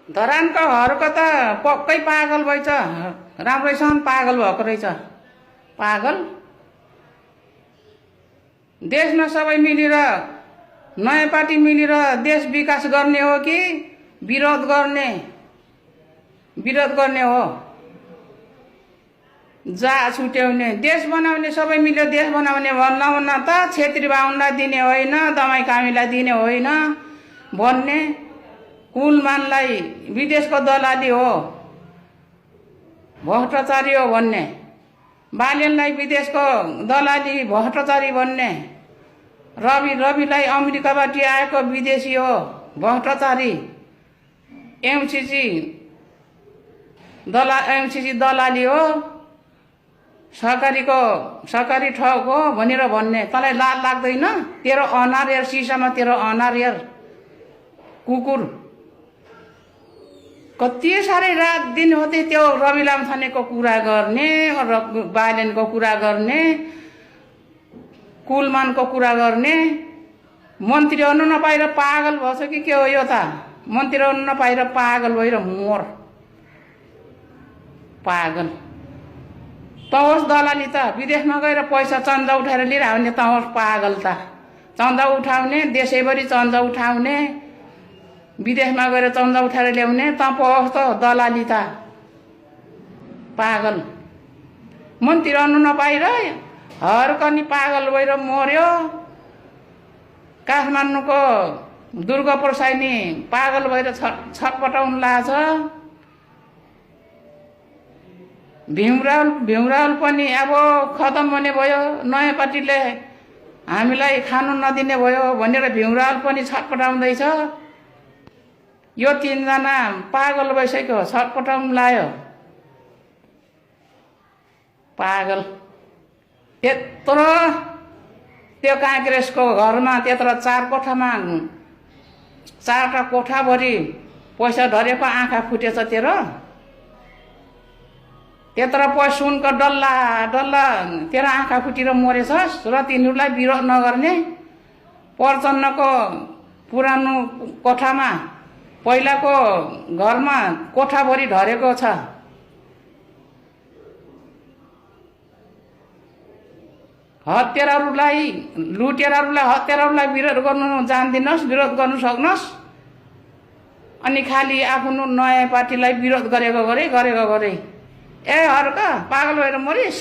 धरानको हरको त पक्कै पागल भएछ, राम्रैसँग पागल भएको रहेछ। पागल देशमा सबै मिलेर नयाँ पार्टी मिलेर देश विकास गर्ने हो कि विरोध गर्ने हो? जा छुट्याउने देश बनाउने, सबै मिलेर देश बनाउने भन्नुहुन्न त? छेत्री बाहुनलाई दिने होइन, दमाई कामीलाई दिने होइन भन्ने, कुलमानलाई विदेशको दलाली हो, भ्रष्टाचारी हो भन्ने, बालेनलाई विदेशको दलाली भ्रष्टाचारी भन्ने, रविलाई अमेरिकाबाट आएको विदेशी हो, भ्रष्टाचारी, एमसीसी दलाली हो, सरकारी ठग हो भनेर भन्ने। तँलाई लाज लाग्दैन? तेरो अनार हेर, सिसामा तेरो अनार हेर, कुकुर। कति साह्रै रात दिन होते त्यो रवि लामछानेको कुरा गर्ने, बालेनको कुरा गर्ने, कुलमानको कुरा गर्ने। मन्त्री हुनु नपाएर पागल भएछ कि के हो यो त? मन्त्री हुनु नपाएर पागल भएर मोर। पागल त होस् दलाली त, विदेशमा गएर पैसा चन्दा उठाएर लिएर आउने त होस् पागल त। चन्दा उठाउने, देशैभरि चन्दा उठाउने, विदेशमा गएर चन्दा उठाएर ल्याउने त पो होस् त दलाली त। पागल मन्त्री रहनु नपाएर हरकनी पागल भएर मर्यो। काठमाडौँको दुर्गा प्रसाईनी पागल भएर छटपटाउनु लाग्छ। भीमरावल पनि अब खतम हुने भयो, नयाँ पार्टीले हामीलाई खानु नदिने भयो भनेर भीमरावल पनि छटपटाउँदैछ। यो तीनजना पागल भइसक्यो, छटपटाउनु लायो। पागल त्यत्रो त्यो काङ्ग्रेसको घरमा त्यत्रो 4 कोठामा 4टा कोठाभरि पैसा धरेको आँखा फुटेछ तेरो। त्यत्रो पैसा सुनको डल्ला तेरो आँखा फुटेर मरेछस् र तिनीहरूलाई विरोध नगर्ने। प्रचण्डको पुरानो कोठामा पहिलाको घरमा कोठाभरि धरेको छ। लुटेराहरूलाई हत्याराहरूलाई विरोध गर्नु जान्दिनस्, विरोध गर्नु सक्नस्। अनि खालि आफ्नो नयाँ पार्टीलाई विरोध गरेको गरे। ए हर्क पागल भएर मरिस्।